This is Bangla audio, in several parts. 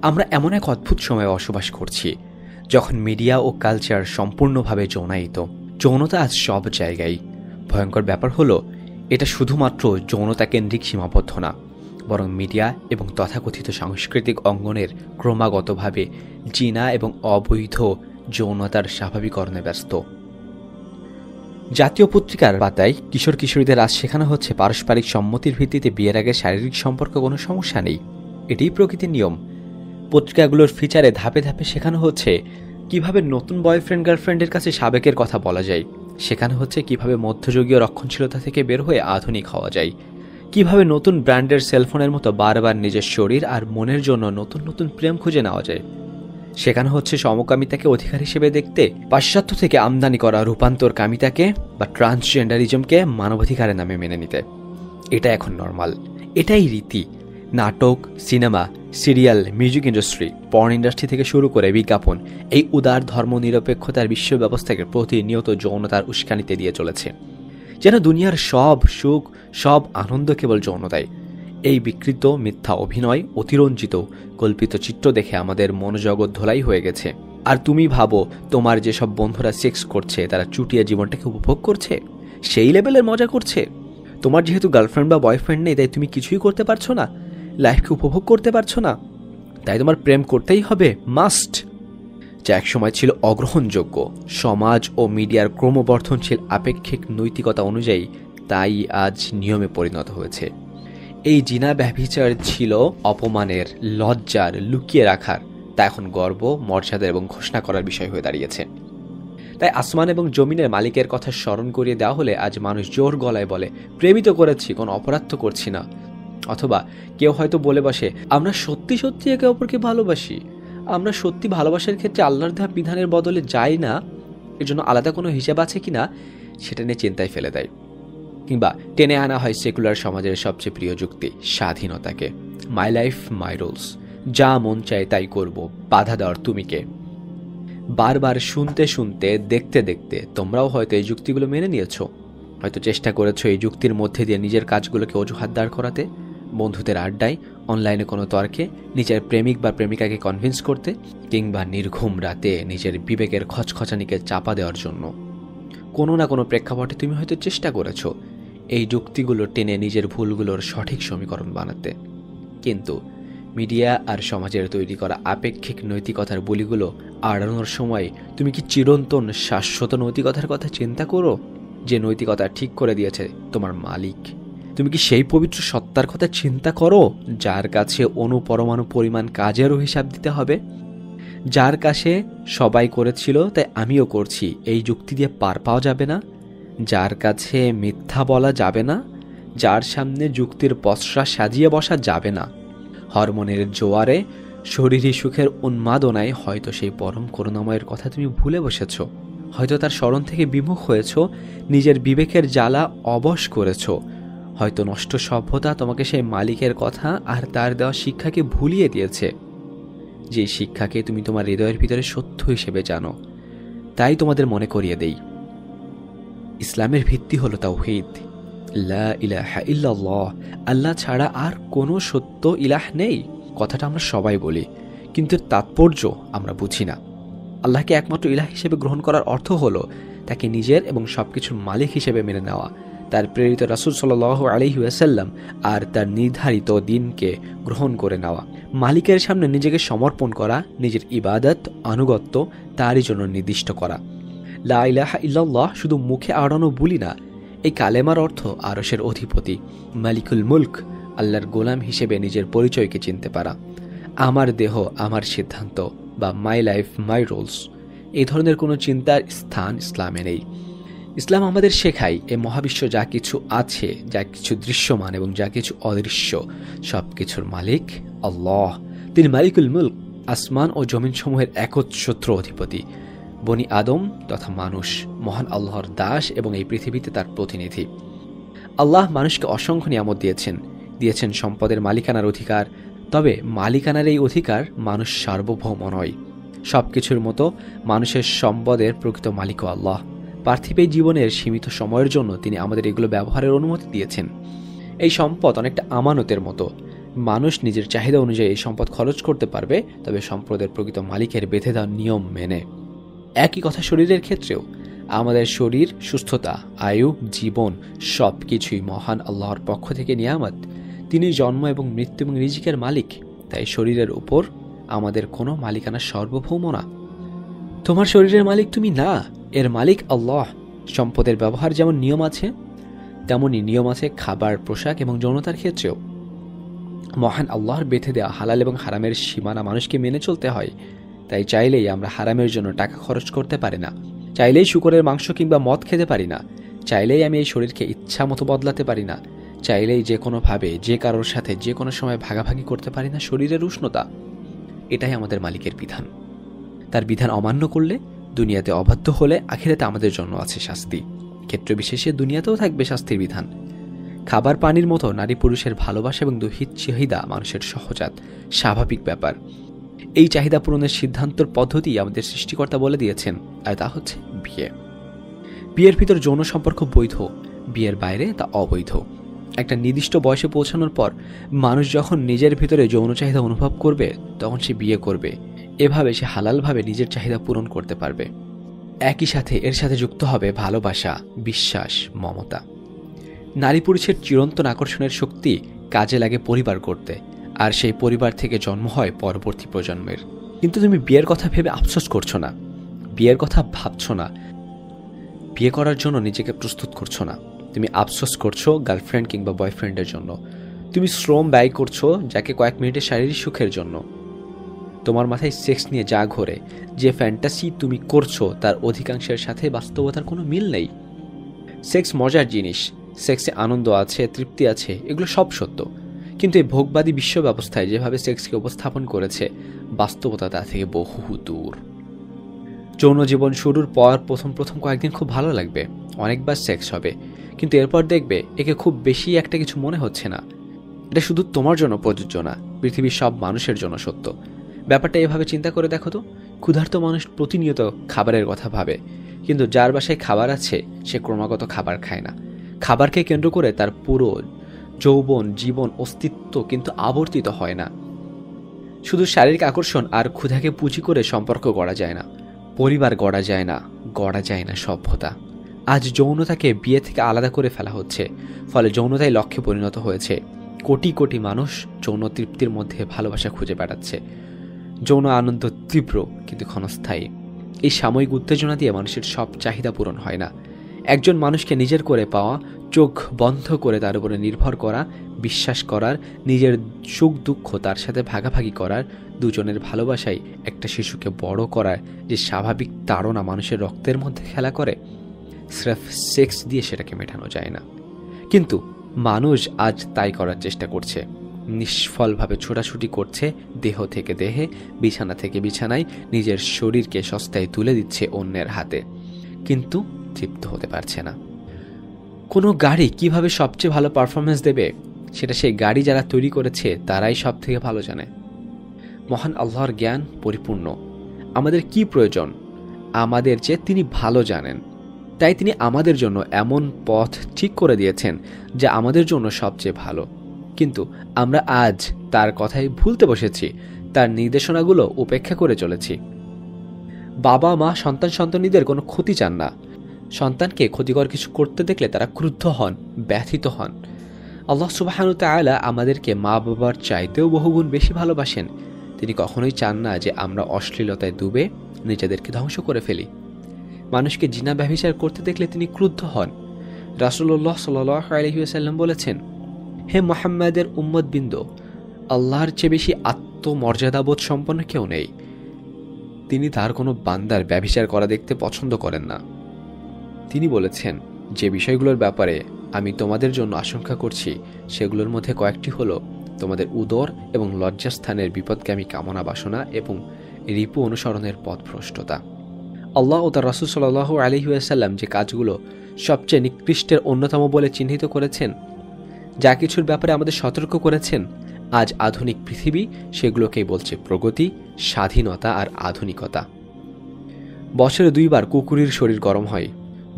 আমরা এমন এক অদ্ভুত সময়ে বসবাস করছি যখন মিডিয়া ও কালচার সম্পূর্ণভাবে যৌনায়িত। যৌনতা আজ সব জায়গায়। ভয়ঙ্কর ব্যাপার হলো, এটা শুধুমাত্র যৌনতা কেন্দ্রিক সীমাবদ্ধ না, বরং মিডিয়া এবং তথাকথিত সাংস্কৃতিক অঙ্গনের ক্রমাগতভাবে জিনা এবং অবৈধ যৌনতার স্বাভাবিকরণে ব্যস্ত। জাতীয় পত্রিকার পাতায় কিশোর কিশোরীদের আজ শেখানো হচ্ছে পারস্পরিক সম্মতির ভিত্তিতে বিয়ের আগে শারীরিক সম্পর্ক কোনো সমস্যা নেই, এটাই প্রকৃতির নিয়ম। পত্রিকাগুলোর ফিচারে ধাপে ধাপে শেখানো হচ্ছে কিভাবে নতুন বয়ফ্রেন্ড গার্লফ্রেন্ডের কাছে সাবেকের কথা বলা যায়, শেখানো হচ্ছে কিভাবে মধ্যযুগীয় রক্ষণশীলতা থেকে বের হয়ে আধুনিক হওয়া যায়, কিভাবে নতুন ব্র্যান্ডের সেলফোনের মতো বারবার নিজের শরীর আর মনের জন্য নতুন নতুন প্রেম খুঁজে নেওয়া যায়। শেখানো হচ্ছে সমকামিতাকে অধিকার হিসেবে দেখতে, পাশ্চাত্য থেকে আমদানি করা রূপান্তর কামিতাকে বা ট্রান্সজেন্ডারিজমকে মানবাধিকারের নামে মেনে নিতে। এটা এখন নর্মাল, এটাই রীতি। নাটক, cinema, serial, music industry, porn industry থেকে শুরু করে বিজ্ঞাপন এই উদার ধর্ম নিরপেক্ষতার বিশ্ব ব্যবস্থাকে প্রতিনিয়ত যৌনতার উস্কানিতে দিয়ে চলেছে, যেন দুনিয়ার সব সুখ সব আনন্দ কেবল যৌনতায়। এই বিকৃত মিথ্যা অভিনয়, অতিরঞ্জিত কল্পিত চিত্র দেখে আমাদের মনোজগৎ ধোলাই হয়ে গেছে। আর তুমি ভাবো তোমার যেসব বন্ধুরা সেক্স করছে তারা চুটিয়া জীবনটাকে উপভোগ করছে, সেই লেভেলের মজা করছে। তোমার যেহেতু গার্লফ্রেন্ড বা বয়ফ্রেন্ড নেই, তাই তুমি কিছুই করতে পারছো না, লাইফকে উপভোগ করতে পারছো না, তাই তোমার প্রেম করতেই হবে, মাস্ট। যা একসময় ছিল অগ্রহণযোগ্য, সমাজ ও মিডিয়ার ক্রমবর্ধনশীল আপেক্ষিক নৈতিকতা অনুযায়ী তাই আজ নিয়মে পরিণত হয়েছে। এই জিনা ব্যভিচার ছিল অপমানের, লজ্জার, লুকিয়ে রাখার, তা এখন গর্ব, মর্যাদা এবং ঘোষণা করার বিষয় হয়ে দাঁড়িয়েছে। তাই আসমান এবং জমিনের মালিকের কথা স্মরণ করিয়ে দেওয়া হলে আজ মানুষ জোর গলায় বলে, প্রেমিত করেছি, কোনো অপরাধ তো করছি না। অথবা কেউ হয়তো বলে বসে, আমরা সত্যি সত্যি একে অপরকে ভালোবাসি, আমরা সত্যি ভালোবাসার ক্ষেত্রে আল্লাহর দেওয়া বিধানের বদলে যাই না, এর জন্য আলাদা কোনো হিসাব আছে কিনা সেটা নিয়ে চিন্তায় ফেলে দেয়। কিংবা টেনে আনা হয় সেকুলার সমাজের সবচেয়ে প্রিয় যুক্তি, স্বাধীনতাকে। মাই লাইফ মাই রুলস, যা মন চায় তাই করব, বাধা দেওয়ার তুমি কে। বারবার শুনতে শুনতে, দেখতে দেখতে তোমরাও হয়তো এই যুক্তিগুলো মেনে নিয়েছো, হয়তো চেষ্টা করেছো এই যুক্তির মধ্যে দিয়ে নিজের কাজগুলোকে অজুহাত দাঁড় করাতে, বন্ধুদের আড্ডায়, অনলাইনে কোনো তর্কে নিজের প্রেমিক বা প্রেমিকাকে কনভিন্স করতে, কিংবা নির্ঘুম রাতে নিজের বিবেকের খচখচানিকে চাপা দেওয়ার জন্য। কোনো না কোনো প্রেক্ষাপটে তুমি হয়তো চেষ্টা করেছো এই যুক্তিগুলো টেনে নিজের ভুলগুলোর সঠিক সমীকরণ বানাতে। কিন্তু মিডিয়া আর সমাজের তৈরি করা আপেক্ষিক নৈতিকতার বলিগুলো আড়ানোর সময় তুমি কি চিরন্তন শাশ্বত নৈতিকতার কথা চিন্তা করো, যে নৈতিকতা ঠিক করে দিয়েছে তোমার মালিক? তুমি কি সেই পবিত্র সত্তার কথা চিন্তা করো যার কাছে অনুপরমাণু পরিমাণ কাজেরও হিসাব দিতে হবে, যার কাছে সবাই করেছিল তাই আমিও করছি এই যুক্তি দিয়ে পার পাওয়া যাবে না, যার কাছে মিথ্যা বলা যাবে না, যার সামনে যুক্তির পসরা সাজিয়ে বসা যাবে না? হরমোনের জোয়ারে, শরীরী সুখের উন্মাদনায় হয়তো সেই পরম করুণাময়ের কথা তুমি ভুলে বসেছ, হয়তো তার স্মরণ থেকে বিমুখ হয়েছ, নিজের বিবেকের জ্বালা অবশ করেছ, হয়তো নষ্ট সভ্যতা তোমাকে সেই মালিকের কথা আর তার দেওয়া শিক্ষাকে ভুলিয়ে দিয়েছে, যে শিক্ষাকে তুমি তোমার হৃদয়ের ভিতরে সত্য হিসেবে জানো। তাই তোমাদের মনে করিয়ে দেই, ইসলামের ভিত্তি হলো তাওহীদ, লা ইলাহা ইল্লাল্লাহ, আল্লাহ ছাড়া আর কোনো সত্য ইলাহ নেই। কথাটা আমরা সবাই বলি, কিন্তু তাৎপর্য আমরা বুঝি না। আল্লাহকে একমাত্র ইলাহ হিসেবে গ্রহণ করার অর্থ হলো তাকে নিজের এবং সবকিছুর মালিক হিসেবে মেনে নেওয়া, তার প্রেরিত রাসূল সাল্লাল্লাহু আলাইহি ওয়াসাল্লাম আর তার নির্ধারিত দিনকে গ্রহণ করে নেওয়া, মালিকের সামনে নিজেকে সমর্পণ করা, নিজের ইবাদত আনুগত্য তারই জন্য নির্দিষ্ট করা। লা ইলাহা ইল্লাল্লাহ শুধু মুখে আওড়ানো বলি না, এই কালেমার অর্থ আরশের অধিপতি, মালিকুল মুলক, আল্লাহর গোলাম হিসেবে নিজের পরিচয়কে চিনতে পারা। আমার দেহ আমার সিদ্ধান্ত বা মাই লাইফ মাই রুলস, এই ধরনের কোনো চিন্তার স্থান ইসলামে নেই। ইসলাম আমাদের শেখায় এই মহাবিশ্ব যা কিছু আছে, যা কিছু দৃশ্যমান এবং যা কিছু অদৃশ্য, সব কিছুর মালিক আল্লাহ। তিনি মালিকুল মুলক, আসমান ও জমিন সমূহের একচ্ছত্র অধিপতি, বনি আদম তথা মানুষ মহান আল্লাহর দাস এবং এই পৃথিবীতে তার প্রতিনিধি। আল্লাহ মানুষকে অসংখ্য নিয়ামত দিয়েছেন সম্পদের মালিকানার অধিকার। তবে মালিকানার এই অধিকার মানুষ সার্বভৌম নয়। সবকিছুর মতো মানুষের সম্পদের প্রকৃত মালিকও আল্লাহ। পার্থিব জীবনের সীমিত সময়ের জন্য তিনি আমাদের এগুলো ব্যবহারের অনুমতি দিয়েছেন। এই সম্পদ অনেকটা আমানতের মতো, মানুষ নিজের চাহিদা অনুযায়ী এই সম্পদ খরচ করতে পারবে, তবে সম্পদের প্রকৃত মালিকের বেঁধে দেওয়া নিয়ম মেনে। একই কথা শরীরের ক্ষেত্রেও। আমাদের শরীর, সুস্থতা, আয়ু, জীবন সব কিছুই মহান আল্লাহর পক্ষ থেকে নিয়ামত। তিনি জন্ম এবং মৃত্যু এবং রিজিকের মালিক। তাই শরীরের উপর আমাদের কোনো মালিকানা সার্বভৌম না। তোমার শরীরের মালিক তুমি না, এর মালিক আল্লাহ। সম্পদের ব্যবহার যেমন নিয়ম আছে, তেমনই নিয়ম আছে খাবার, পোশাক এবং যৌনতার ক্ষেত্রেও। মহান আল্লাহর বেঁধে দেওয়া হালাল এবং হারামের সীমানা মানুষকে মেনে চলতে হয়। তাই চাইলেই আমরা হারামের জন্য টাকা খরচ করতে পারি না, চাইলেই শূকরের মাংস কিংবা মদ খেতে পারি না, চাইলেই আমি এই শরীরকে ইচ্ছা মতো বদলাতে পারি না, চাইলেই যে কোনোভাবে যে কারোর সাথে যে কোনো সময় ভাগাভাগি করতে পারি না শরীরের উষ্ণতা। এটাই আমাদের মালিকের বিধান। তার বিধান অমান্য করলে, দুনিয়াতে অবাধ্য হলে আখিরাতে আমাদের জন্য আছে শাস্তি। ক্ষেত্র বিশেষে দুনিয়াতেও থাকবে শাস্তির বিধান। খাবার পানির মতো নারী পুরুষের ভালোবাসা এবং দৈহিক চাহিদা মানুষের সহজাত স্বাভাবিক ব্যাপার। এই চাহিদা পূরণের সিদ্ধান্তর পদ্ধতি আমাদের সৃষ্টিকর্তা বলে দিয়েছেন, আর তা হচ্ছে বিয়ে। বিয়ের ভিতর যৌন সম্পর্ক বৈধ, বিয়ের বাইরে তা অবৈধ। একটা নির্দিষ্ট বয়সে পৌঁছানোর পর মানুষ যখন নিজের ভিতরে যৌন চাহিদা অনুভব করবে, তখন সে বিয়ে করবে। এভাবে সে হালালভাবে নিজের চাহিদা পূরণ করতে পারবে। একই সাথে এর সাথে যুক্ত হবে ভালোবাসা, বিশ্বাস, মমতা। নারী পুরুষের চিরন্তন আকর্ষণের শক্তি কাজে লাগে পরিবার করতে, আর সেই পরিবার থেকে জন্ম হয় পরবর্তী প্রজন্মের। কিন্তু তুমি বিয়ের কথা ভেবে আফসোস করছো না, বিয়ের কথা ভাবছো না, বিয়ে করার জন্য নিজেকে প্রস্তুত করছো না। তুমি আফসোস করছো গার্লফ্রেন্ড কিংবা বয়ফ্রেন্ডের জন্য। তুমি শ্রম ব্যয় করছো যাকে কয়েক মিনিটের শারীরিক সুখের জন্য। তোমার মাথায় সেক্স নিয়ে যা ঘোরে, যে ফ্যান্টাসি তুমি করছো, তার অধিকাংশের সাথে বাস্তবতার কোনো মিল নেই। সেক্স মজার জিনিস, সেক্সে আনন্দ আছে, তৃপ্তি আছে, এগুলো সব সত্য। কিন্তু এই ভোগবাদী বিশ্ব ব্যবস্থায় যেভাবে সেক্সকে উপস্থাপন করেছে, বাস্তবতা তা থেকে বহু দূর। যৌন জীবন শুরুর পর প্রথম কয়েকদিন খুব ভালো লাগবে, অনেকবার সেক্স হবে, কিন্তু এরপর দেখবে একে খুব বেশি একটা কিছু মনে হচ্ছে না। এটা শুধু তোমার জন্য প্রযোজ্য না, পৃথিবীর সব মানুষের জন্য সত্য। ব্যাপারটা এভাবে চিন্তা করে দেখো তো, ক্ষুধার্ত মানুষ প্রতিনিয়ত খাবারের কথা ভাবে, কিন্তু যার বাসায় খাবার আছে সে ক্রমাগত খাবার খায় না। খাবারকে কেন্দ্র করে তার পুরো যৌবন, জীবন, অস্তিত্ব কিন্তু আবর্তিত হয় না। শুধু শারীরিক আকর্ষণ আর ক্ষুধাকে পুঁজি করে সম্পর্ক গড়া যায় না, পরিবার গড়া যায় না, গড়া যায় না সভ্যতা। আজ যৌনতাকে বিয়ে থেকে আলাদা করে ফেলা হচ্ছে, ফলে যৌনতাই লক্ষ্যে পরিণত হয়েছে। কোটি কোটি মানুষ যৌন তৃপ্তির মধ্যে ভালোবাসা খুঁজে বেড়াচ্ছে। যৌন আনন্দ তীব্র কিন্তু ক্ষণস্থায়ী। এই সাময়িক উত্তেজনা দিয়ে মানুষের সব চাহিদা পূরণ হয় না। একজন মানুষকে নিজের করে পাওয়া, চোখ বন্ধ করে তার উপরে নির্ভর করা, বিশ্বাস করার, নিজের সুখ দুঃখ তার সাথে ভাগাভাগি করার, দুজনের ভালোবাসায় একটা শিশুকে বড় করার যে স্বাভাবিক তাড়না মানুষের রক্তের মধ্যে খেলা করে, স্রেফ সেক্স দিয়ে সেটাকে মেটানো যায় না। কিন্তু মানুষ আজ তাই করার চেষ্টা করছে, নিষ্ফলভাবে ছোটাছুটি করছে, দেহ থেকে দেহে, বিছানা থেকে বিছানায়, নিজের শরীরকে সস্তায় তুলে দিচ্ছে অন্যের হাতে, কিন্তু তৃপ্ত হতে পারছে না। কোনো গাড়ি কিভাবে সবচেয়ে ভালো পারফরমেন্স দেবে, সেটা সেই গাড়ি যারা তৈরি করেছে তারাই সব থেকে ভালো জানে। মহান আল্লাহর জ্ঞান পরিপূর্ণ। আমাদের কি প্রয়োজন আমাদের যে তিনি ভালো জানেন। তাই তিনি আমাদের জন্য এমন পথ ঠিক করে দিয়েছেন যা আমাদের জন্য সবচেয়ে ভালো। কিন্তু আমরা আজ তার কথাই ভুলতে বসেছি, তার নির্দেশনাগুলো উপেক্ষা করে চলেছি। বাবা মা সন্তানদের কোনো ক্ষতি চান না। সন্তানকে ক্ষতিকর কিছু করতে দেখলে তারা ক্রুদ্ধ হন, ব্যথিত হন। আল্লাহ সুবহানাহু ওয়া তাআলা আমাদেরকে মা বাবার চাইতেও বহুগুণ বেশি ভালোবাসেন। তিনি কখনোই চান না যে আমরা অশ্লীলতায় ডুবে নিজেদেরকে ধ্বংস করে ফেলি। মানুষকে জিনা ব্যভিচার করতে দেখলে তিনি ক্রুদ্ধ হন। রাসূলুল্লাহ সাল্লাল্লাহু আলাইহি ওয়াসাল্লাম বলেছেন, হে মুহাম্মাদের উম্মতবৃন্দ, আল্লাহর চেয়ে বেশি আত্মমর্যাদাবোধ সম্পন্ন কেউ নেই। তিনি তার কোনো বান্দার ব্যভিচার করা দেখতে পছন্দ করেন না। তিনি বলেছেন, যে বিষয়গুলোর ব্যাপারে আমি তোমাদের জন্য আশঙ্কা করছি সেগুলোর মধ্যে কয়েকটি হলো তোমাদের উদর এবং লজ্জাস্থানের বিপদগামী কামনা বাসনা এবং রিপু অনুসরণের পথভ্রষ্টতা। আল্লাহ ও তার রাসূল সাল্লাল্লাহু আলাইহি ওয়াসাল্লাম যে কাজগুলো সবচেয়ে নিকৃষ্টের অন্যতম বলে চিহ্নিত করেছেন, যা কিছুর ব্যাপারে আমাদের সতর্ক করেছেন, আজ আধুনিক পৃথিবী সেগুলোকেই বলছে প্রগতি, স্বাধীনতা আর আধুনিকতা। বছরে 2 বার কুকুরের শরীর গরম হয়,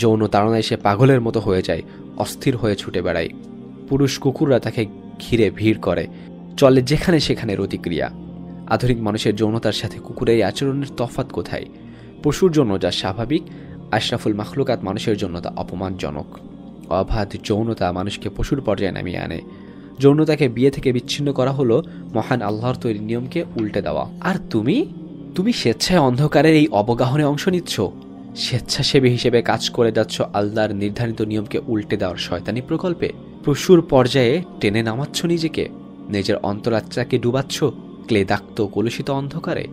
যৌন তাড়নায় সে পাগলের মতো হয়ে যায়, অস্থির হয়ে ছুটে বেড়ায়। পুরুষ কুকুররা তাকে ঘিরে ভিড় করে, চলে যেখানে সেখানে প্রতিক্রিয়া। আধুনিক মানুষের যৌনতার সাথে কুকুরের এই আচরণের তফাৎ কোথায়? পশুর জন্য যা স্বাভাবিক, আশরাফুল মাখলুকাত মানুষের জন্য তা অপমানজনক। অবাধ যৌনতা মানুষকে পশুর পর্যায়ে নামিয়ে আনে। যৌনতাকে বিয়ে থেকে বিচ্ছিন্ন করা হলো মহান আল্লাহর তৈরি নিয়মকে উল্টে দেওয়া। আর তুমি স্বেচ্ছায় অন্ধকারের এই অবগাহনে অংশ নিচ্ছ, স্বেচ্ছাসেবী হিসেবে কাজ করে যাচ্ছ আল্লাহর নির্ধারিত নিয়মকে উল্টে দেওয়ার শয়তানি প্রকল্পে। পশুর পর্যায়ে টেনে নামাচ্ছ নিজেকে, নিজের অন্তরাত্মাকে ডুবাচ্ছ ক্লেদাক্ত কলুষিত অন্ধকারে।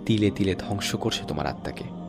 তিলে তিলে ধ্বংস করছে তোমার আত্মাকে।